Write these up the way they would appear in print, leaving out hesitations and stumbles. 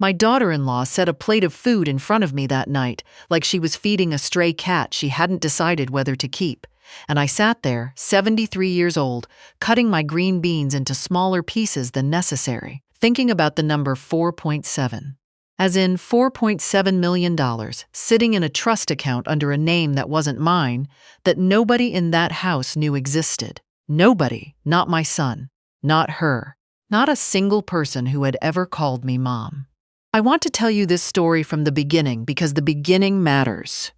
My daughter-in-law set a plate of food in front of me that night, like she was feeding a stray cat she hadn't decided whether to keep. And I sat there, 73 years old, cutting my green beans into smaller pieces than necessary, thinking about the number 4.7. As in $4.7 million, sitting in a trust account under a name that wasn't mine, that nobody in that house knew existed. Nobody, not my son, not her, not a single person who had ever called me mom. I want to tell you this story from the beginning because the beginning matters.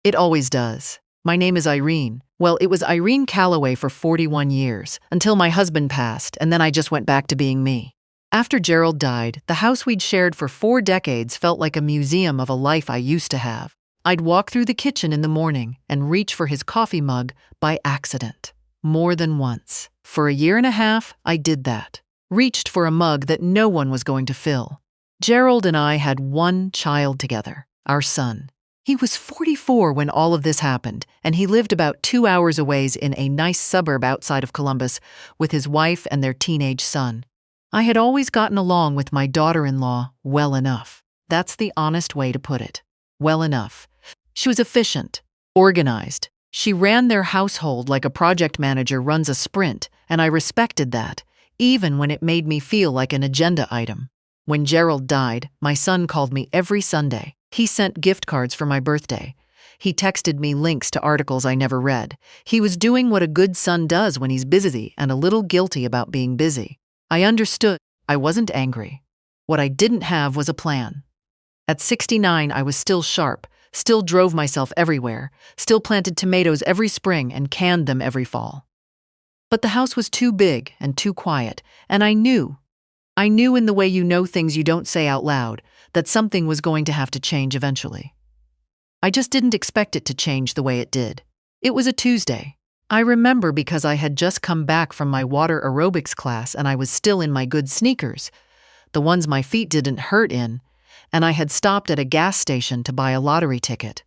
It always does. My name is Irene. Well, it was Irene Calloway for 41 years, until my husband passed, and then I just went back to being me. After Gerald died, the house we'd shared for 4 decades felt like a museum of a life I used to have. I'd walk through the kitchen in the morning and reach for his coffee mug by accident. More than once. For a year and a half, I did that. Reached for a mug that no one was going to fill. Gerald and I had one child together, our son. He was 44 when all of this happened, and he lived about 2 hours away in a nice suburb outside of Columbus with his wife and their teenage son. I had always gotten along with my daughter-in-law well enough. That's the honest way to put it. Well enough. She was efficient, organized. She ran their household like a project manager runs a sprint, and I respected that, even when it made me feel like an agenda item. When Gerald died, my son called me every Sunday. He sent gift cards for my birthday. He texted me links to articles I never read. He was doing what a good son does when he's busy and a little guilty about being busy. I understood. I wasn't angry. What I didn't have was a plan. At 69, I was still sharp, still drove myself everywhere, still planted tomatoes every spring and canned them every fall. But the house was too big and too quiet, and I knew in the way you know things you don't say out loud, that something was going to have to change eventually. I just didn't expect it to change the way it did. It was a Tuesday. I remember because I had just come back from my water aerobics class and I was still in my good sneakers, the ones my feet didn't hurt in, and I had stopped at a gas station to buy a lottery ticket.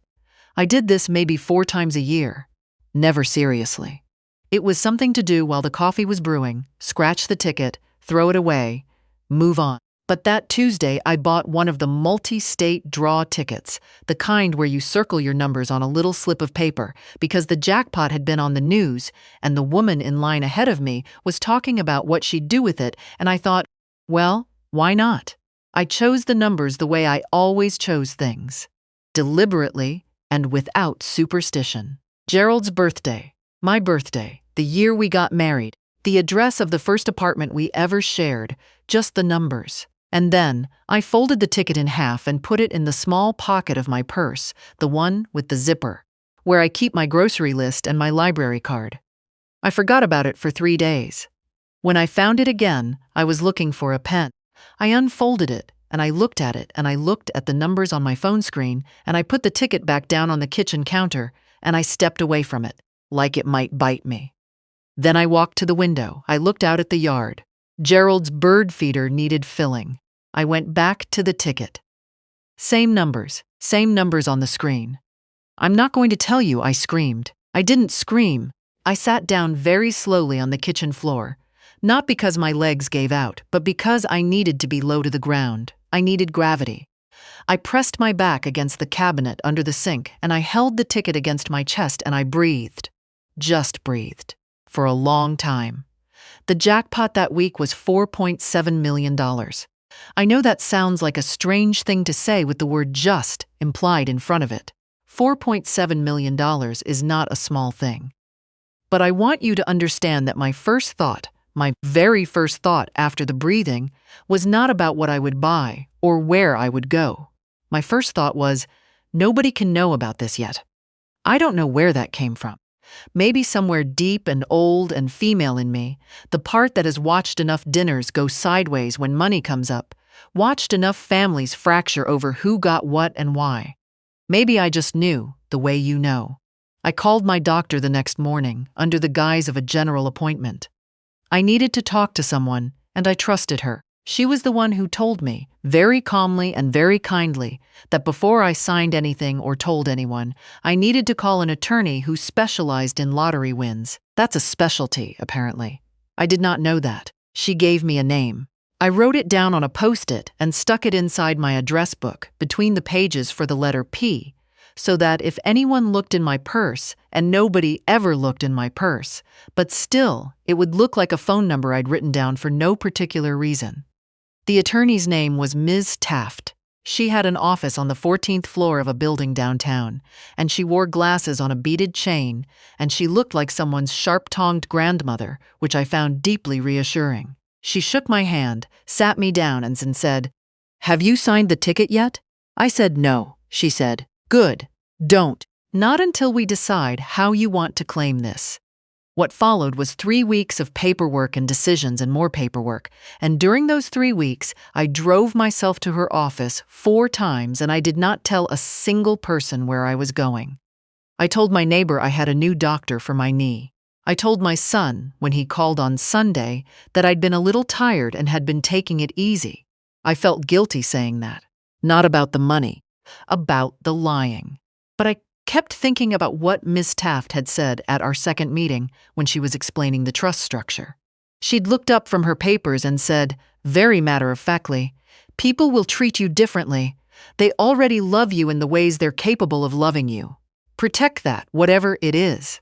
I did this maybe 4 times a year. Never seriously. It was something to do while the coffee was brewing, scratch the ticket, throw it away, move on. But that Tuesday, I bought one of the multi-state draw tickets, the kind where you circle your numbers on a little slip of paper, because the jackpot had been on the news, and the woman in line ahead of me was talking about what she'd do with it, and I thought, well, why not? I chose the numbers the way I always chose things. Deliberately and without superstition. Gerald's birthday, my birthday, the year we got married, the address of the first apartment we ever shared, just the numbers. And then, I folded the ticket in half and put it in the small pocket of my purse, the one with the zipper, where I keep my grocery list and my library card. I forgot about it for 3 days. When I found it again, I was looking for a pen. I unfolded it, and I looked at it, and I looked at the numbers on my phone screen, and I put the ticket back down on the kitchen counter, and I stepped away from it, like it might bite me. Then I walked to the window. I looked out at the yard. Gerald's bird feeder needed filling. I went back to the ticket. Same numbers on the screen. I'm not going to tell you I screamed. I didn't scream. I sat down very slowly on the kitchen floor, not because my legs gave out, but because I needed to be low to the ground. I needed gravity. I pressed my back against the cabinet under the sink, and I held the ticket against my chest, and I breathed. Just breathed. For a long time. The jackpot that week was $4.7 million. I know that sounds like a strange thing to say with the word just implied in front of it. $4.7 million is not a small thing. But I want you to understand that my very first thought after the breathing, was not about what I would buy or where I would go. My first thought was, nobody can know about this yet. I don't know where that came from. Maybe somewhere deep and old and female in me, the part that has watched enough dinners go sideways when money comes up, watched enough families fracture over who got what and why. Maybe I just knew, the way you know. I called my doctor the next morning, under the guise of a general appointment. I needed to talk to someone, and I trusted her. She was the one who told me, very calmly and very kindly, that before I signed anything or told anyone, I needed to call an attorney who specialized in lottery wins. That's a specialty, apparently. I did not know that. She gave me a name. I wrote it down on a post-it and stuck it inside my address book between the pages for the letter P, so that if anyone looked in my purse, and nobody ever looked in my purse, but still, it would look like a phone number I'd written down for no particular reason. The attorney's name was Ms. Taft. She had an office on the 14th floor of a building downtown, and she wore glasses on a beaded chain, and she looked like someone's sharp-tongued grandmother, which I found deeply reassuring. She shook my hand, sat me down, and said, "Have you signed the ticket yet?" I said no. She said, "Good. Don't. Not until we decide how you want to claim this." What followed was 3 weeks of paperwork and decisions and more paperwork, and during those 3 weeks, I drove myself to her office 4 times and I did not tell a single person where I was going. I told my neighbor I had a new doctor for my knee. I told my son, when he called on Sunday, that I'd been a little tired and had been taking it easy. I felt guilty saying that. Not about the money, about the lying. But I kept thinking about what Miss Taft had said at our second meeting when she was explaining the trust structure. She'd looked up from her papers and said, very matter-of-factly, "People will treat you differently. They already love you in the ways they're capable of loving you. Protect that, whatever it is."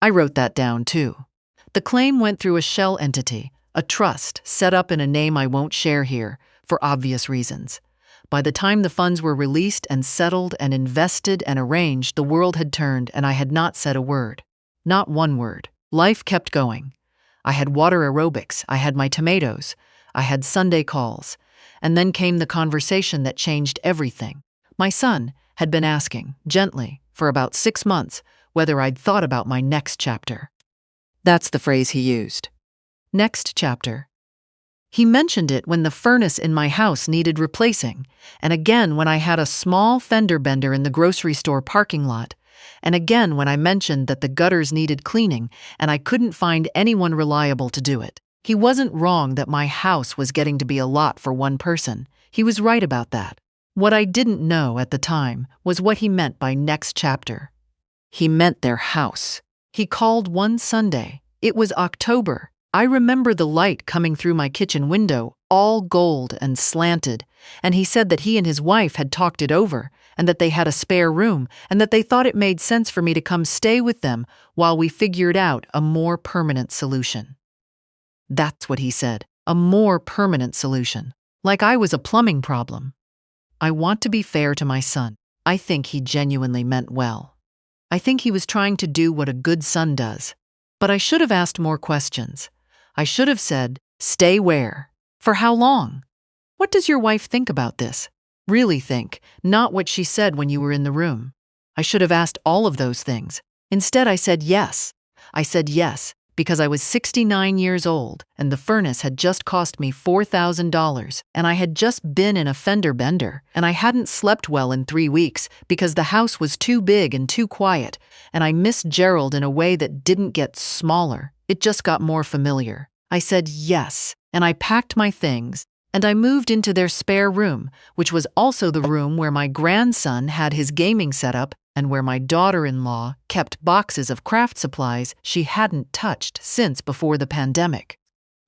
I wrote that down too. The claim went through a shell entity, a trust set up in a name I won't share here, for obvious reasons. By the time the funds were released and settled and invested and arranged, the world had turned and I had not said a word. Not one word. Life kept going. I had water aerobics, I had my tomatoes, I had Sunday calls, and then came the conversation that changed everything. My son had been asking, gently, for about 6 months, whether I'd thought about my next chapter. That's the phrase he used. Next chapter. He mentioned it when the furnace in my house needed replacing, and again when I had a small fender bender in the grocery store parking lot, and again when I mentioned that the gutters needed cleaning and I couldn't find anyone reliable to do it. He wasn't wrong that my house was getting to be a lot for one person. He was right about that. What I didn't know at the time was what he meant by next chapter. He meant their house. He called one Sunday. It was October. I remember the light coming through my kitchen window, all gold and slanted, and he said that he and his wife had talked it over, and that they had a spare room, and that they thought it made sense for me to come stay with them while we figured out a more permanent solution. That's what he said, a more permanent solution. Like I was a plumbing problem. I want to be fair to my son. I think he genuinely meant well. I think he was trying to do what a good son does. But I should have asked more questions. I should have said, "Stay where? For how long? What does your wife think about this?" Really think, not what she said when you were in the room. I should have asked all of those things. Instead, I said yes. I said yes because I was 69 years old and the furnace had just cost me $4,000 and I had just been in a fender bender and I hadn't slept well in 3 weeks because the house was too big and too quiet and I missed Gerald in a way that didn't get smaller. It just got more familiar. I said yes, and I packed my things, and I moved into their spare room, which was also the room where my grandson had his gaming setup and where my daughter-in-law kept boxes of craft supplies she hadn't touched since before the pandemic.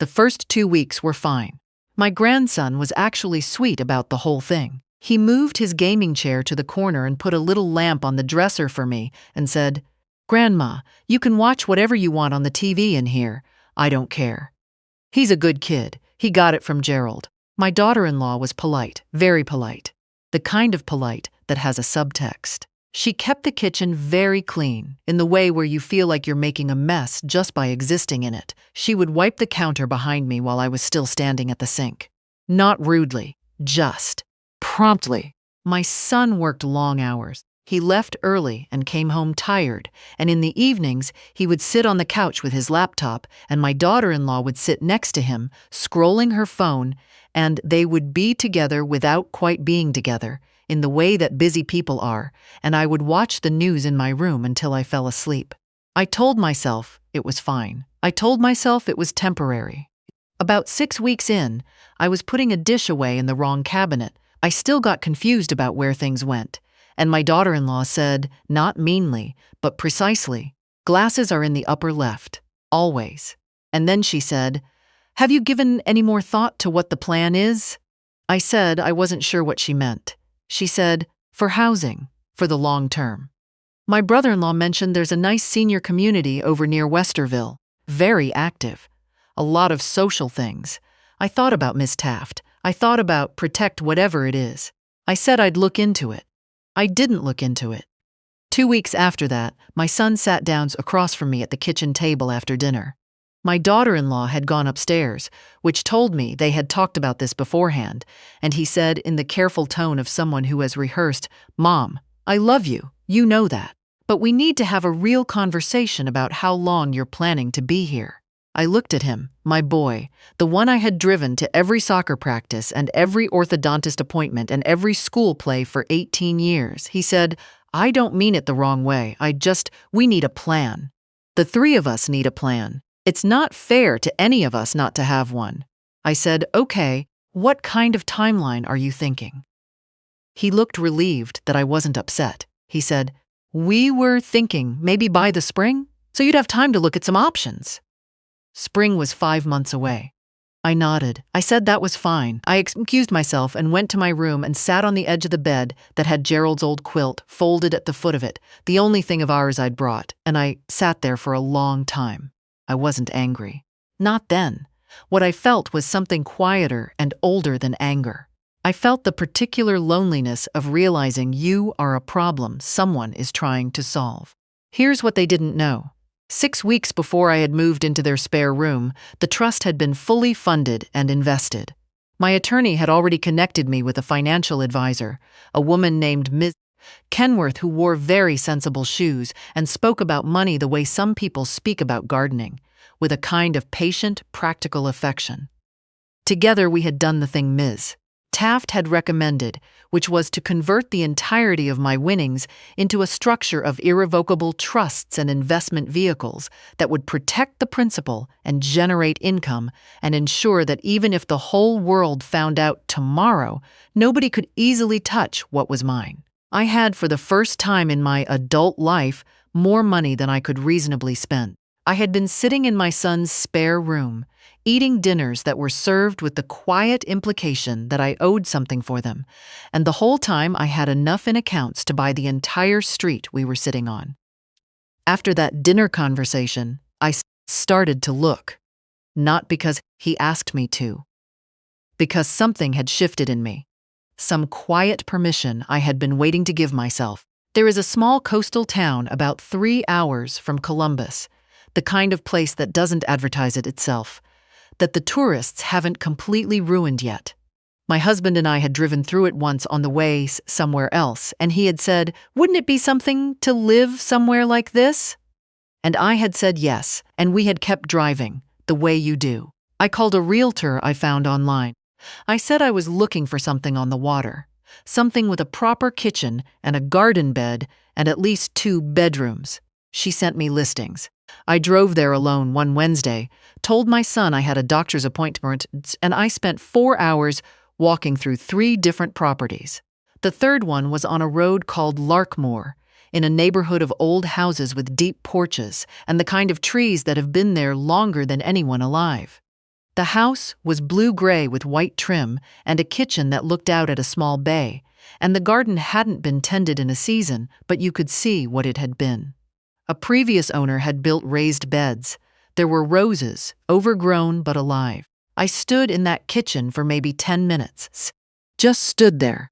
The first 2 weeks were fine. My grandson was actually sweet about the whole thing. He moved his gaming chair to the corner and put a little lamp on the dresser for me and said, "Grandma, you can watch whatever you want on the TV in here. I don't care." He's a good kid. He got it from Gerald. My daughter-in-law was polite, very polite. The kind of polite that has a subtext. She kept the kitchen very clean, in the way where you feel like you're making a mess just by existing in it. She would wipe the counter behind me while I was still standing at the sink. Not rudely, just promptly. My son worked long hours. He left early and came home tired, and in the evenings he would sit on the couch with his laptop, and my daughter-in-law would sit next to him, scrolling her phone, and they would be together without quite being together, in the way that busy people are, and I would watch the news in my room until I fell asleep. I told myself it was fine. I told myself it was temporary. About 6 weeks in, I was putting a dish away in the wrong cabinet. I still got confused about where things went. And my daughter-in-law said, not meanly, but precisely, "Glasses are in the upper left, always." And then she said, Have you given any more thought to what the plan is? I said I wasn't sure what she meant. She said, for housing, for the long term. My brother-in-law mentioned there's a nice senior community over near Westerville. Very active. A lot of social things. I thought about Miss Taft. I thought about protect whatever it is. I said I'd look into it. I didn't look into it. 2 weeks after that, my son sat down across from me at the kitchen table after dinner. My daughter-in-law had gone upstairs, which told me they had talked about this beforehand, and he said in the careful tone of someone who has rehearsed, "Mom, I love you, you know that. But we need to have a real conversation about how long you're planning to be here." I looked at him, my boy, the one I had driven to every soccer practice and every orthodontist appointment and every school play for 18 years. He said, "I don't mean it the wrong way. We need a plan. The three of us need a plan. It's not fair to any of us not to have one." I said, "Okay, what kind of timeline are you thinking?" He looked relieved that I wasn't upset. He said, "We were thinking maybe by the spring, so you'd have time to look at some options." Spring was 5 months away. I nodded. I said that was fine. I excused myself and went to my room and sat on the edge of the bed that had Gerald's old quilt folded at the foot of it, the only thing of ours I'd brought, and I sat there for a long time. I wasn't angry. Not then. What I felt was something quieter and older than anger. I felt the particular loneliness of realizing you are a problem someone is trying to solve. Here's what they didn't know. 6 weeks before I had moved into their spare room, the trust had been fully funded and invested. My attorney had already connected me with a financial advisor, a woman named Ms. Kenworth, who wore very sensible shoes and spoke about money the way some people speak about gardening, with a kind of patient, practical affection. Together we had done the thing Ms. Taft had recommended, which was to convert the entirety of my winnings into a structure of irrevocable trusts and investment vehicles that would protect the principal and generate income and ensure that even if the whole world found out tomorrow, nobody could easily touch what was mine. I had, for the first time in my adult life, more money than I could reasonably spend. I had been sitting in my son's spare room, eating dinners that were served with the quiet implication that I owed something for them, and the whole time I had enough in accounts to buy the entire street we were sitting on. After that dinner conversation, I started to look, not because he asked me to, because something had shifted in me. Some quiet permission I had been waiting to give myself. There is a small coastal town about 3 hours from Columbus, the kind of place that doesn't advertise it itself, that the tourists haven't completely ruined yet. My husband and I had driven through it once on the way somewhere else, and he had said, "Wouldn't it be something to live somewhere like this?" And I had said yes, and we had kept driving, the way you do. I called a realtor I found online. I said I was looking for something on the water, something with a proper kitchen and a garden bed and at least 2 bedrooms. She sent me listings. I drove there alone one Wednesday, told my son I had a doctor's appointment, and I spent 4 hours walking through 3 different properties. The third one was on a road called Larkmoor, in a neighborhood of old houses with deep porches and the kind of trees that have been there longer than anyone alive. The house was blue-gray with white trim and a kitchen that looked out at a small bay, and the garden hadn't been tended in a season, but you could see what it had been. A previous owner had built raised beds. There were roses, overgrown but alive. I stood in that kitchen for maybe 10 minutes. Just stood there.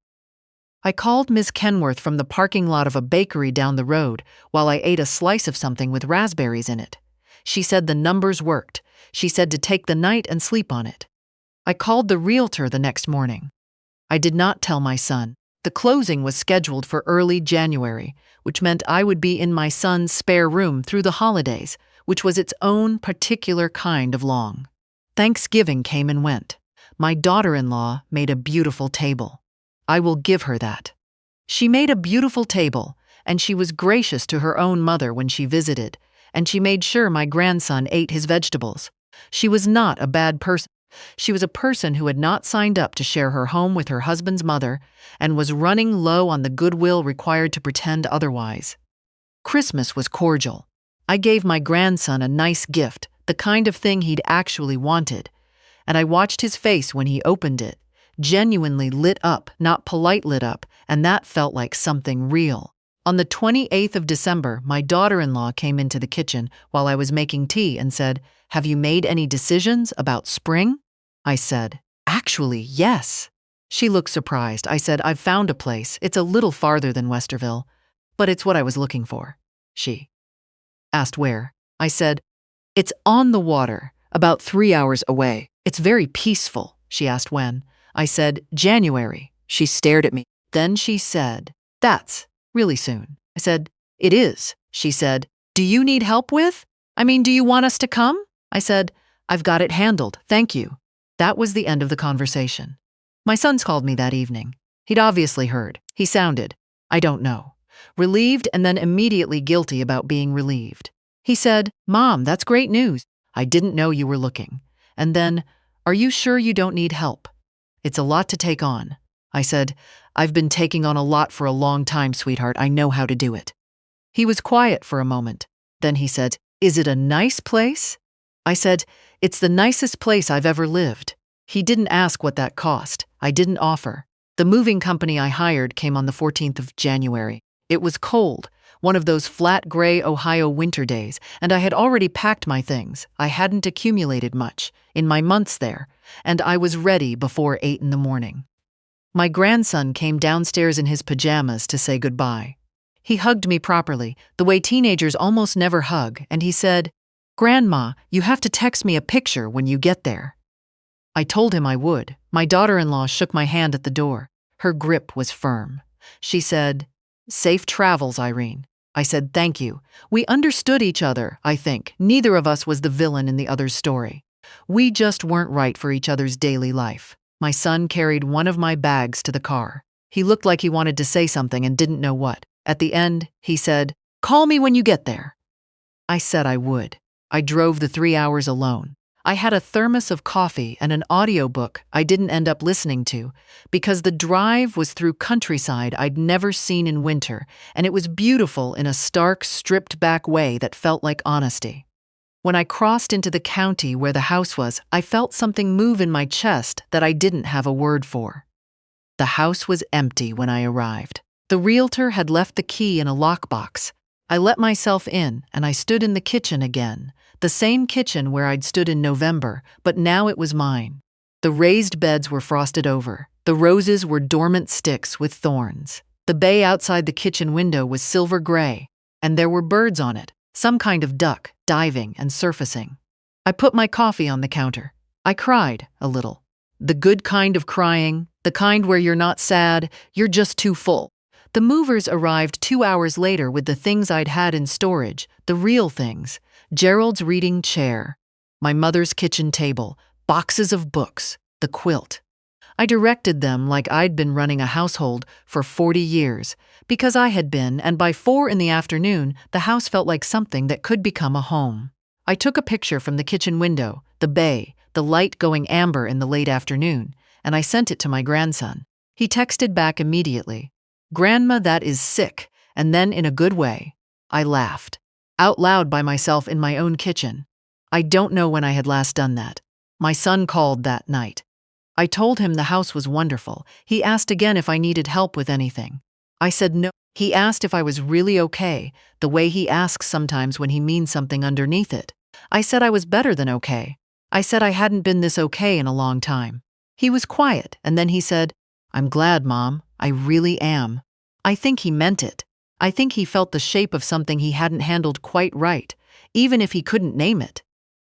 I called Ms. Kenworth from the parking lot of a bakery down the road while I ate a slice of something with raspberries in it. She said the numbers worked. She said to take the night and sleep on it. I called the realtor the next morning. I did not tell my son. The closing was scheduled for early January, which meant I would be in my son's spare room through the holidays, which was its own particular kind of long. Thanksgiving came and went. My daughter-in-law made a beautiful table. I will give her that. She made a beautiful table, and she was gracious to her own mother when she visited, and she made sure my grandson ate his vegetables. She was not a bad person. She was a person who had not signed up to share her home with her husband's mother and was running low on the goodwill required to pretend otherwise. Christmas was cordial. I gave my grandson a nice gift, the kind of thing he'd actually wanted, and I watched his face when he opened it. Genuinely lit up, not polite lit up, and that felt like something real. On the 28th of December, my daughter-in-law came into the kitchen while I was making tea and said, "Have you made any decisions about spring?" I said, "Actually, yes." She looked surprised. I said, "I've found a place. It's a little farther than Westerville, but it's what I was looking for." She asked where. I said, "It's on the water, about 3 hours away. It's very peaceful." She asked when. I said, "January." She stared at me. Then she said, "That's really soon." I said, "It is." She said, "Do you need help with? Do you want us to come?" I said, "I've got it handled, thank you." That was the end of the conversation. My sons called me that evening. He'd obviously heard. He sounded, I don't know, relieved and then immediately guilty about being relieved. He said, "Mom, that's great news. I didn't know you were looking." And then, "Are you sure you don't need help? It's a lot to take on." I said, "I've been taking on a lot for a long time, sweetheart. I know how to do it." He was quiet for a moment. Then he said, "Is it a nice place?" I said, "It's the nicest place I've ever lived." He didn't ask what that cost. I didn't offer. The moving company I hired came on the 14th of January. It was cold, one of those flat gray Ohio winter days, and I had already packed my things. I hadn't accumulated much in my months there, and I was ready before 8 in the morning. My grandson came downstairs in his pajamas to say goodbye. He hugged me properly, the way teenagers almost never hug, and he said, "Grandma, you have to text me a picture when you get there." I told him I would. My daughter-in-law shook my hand at the door. Her grip was firm. She said, "Safe travels, Irene." I said, "Thank you." We understood each other, I think. Neither of us was the villain in the other's story. We just weren't right for each other's daily life. My son carried one of my bags to the car. He looked like he wanted to say something and didn't know what. At the end, he said, "Call me when you get there." I said I would. I drove the 3 hours alone. I had a thermos of coffee and an audiobook I didn't end up listening to because the drive was through countryside I'd never seen in winter, and it was beautiful in a stark, stripped-back way that felt like honesty. When I crossed into the county where the house was, I felt something move in my chest that I didn't have a word for. The house was empty when I arrived. The realtor had left the key in a lockbox. I let myself in, and I stood in the kitchen again, the same kitchen where I'd stood in November, but now it was mine. The raised beds were frosted over. The roses were dormant sticks with thorns. The bay outside the kitchen window was silver gray, and there were birds on it, some kind of duck, diving and surfacing. I put my coffee on the counter. I cried a little. The good kind of crying, the kind where you're not sad, you're just too full. The movers arrived 2 hours later with the things I'd had in storage, the real things. Gerald's reading chair, my mother's kitchen table, boxes of books, the quilt. I directed them like I'd been running a household for 40 years, because I had been, and by 4 in the afternoon, the house felt like something that could become a home. I took a picture from the kitchen window, the bay, the light going amber in the late afternoon, and I sent it to my grandson. He texted back immediately, "Grandma, that is sick," and then in a good way. I laughed, out loud by myself in my own kitchen. I don't know when I had last done that. My son called that night. I told him the house was wonderful. He asked again if I needed help with anything. I said no. He asked if I was really okay, the way he asks sometimes when he means something underneath it. I said I was better than okay. I said I hadn't been this okay in a long time. He was quiet, and then he said, "I'm glad, Mom. I really am." I think he meant it. I think he felt the shape of something he hadn't handled quite right, even if he couldn't name it.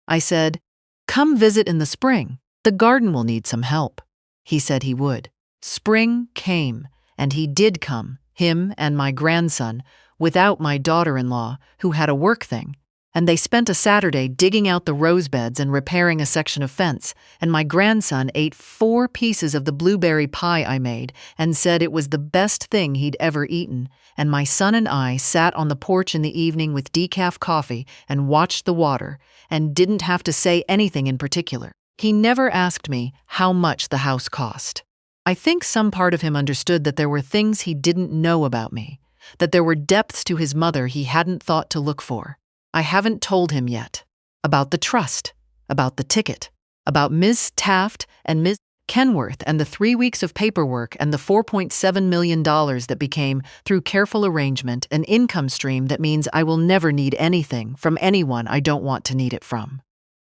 I said, "Come visit in the spring. The garden will need some help." He said he would. Spring came, and he did come, him and my grandson, without my daughter-in-law, who had a work thing. And they spent a Saturday digging out the rose beds and repairing a section of fence, and my grandson ate 4 pieces of the blueberry pie I made and said it was the best thing he'd ever eaten, and my son and I sat on the porch in the evening with decaf coffee and watched the water, and didn't have to say anything in particular. He never asked me how much the house cost. I think some part of him understood that there were things he didn't know about me, that there were depths to his mother he hadn't thought to look for. I haven't told him yet. About the trust, about the ticket, about Ms. Taft and Ms. Kenworth and the 3 weeks of paperwork and the $4.7 million that became, through careful arrangement, an income stream that means I will never need anything from anyone I don't want to need it from.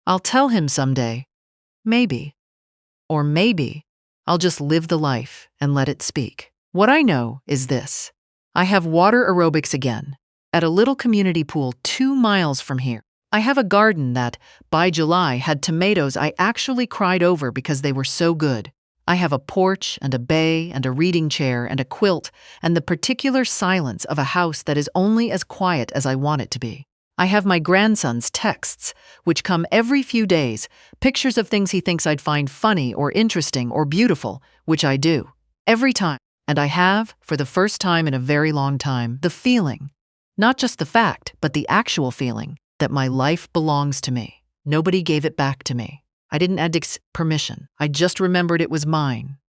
I'll tell him someday. Maybe. Or maybe I'll just live the life and let it speak. What I know is this. I have water aerobics again, at a little community pool 2 miles from here. I have a garden that, by July, had tomatoes I actually cried over because they were so good. I have a porch and a bay and a reading chair and a quilt and the particular silence of a house that is only as quiet as I want it to be. I have my grandson's texts, which come every few days, pictures of things he thinks I'd find funny or interesting or beautiful, which I do. Every time. And I have, for the first time in a very long time, the feeling, not just the fact, but the actual feeling, that my life belongs to me. Nobody gave it back to me. I didn't ask permission. I just remembered it was mine.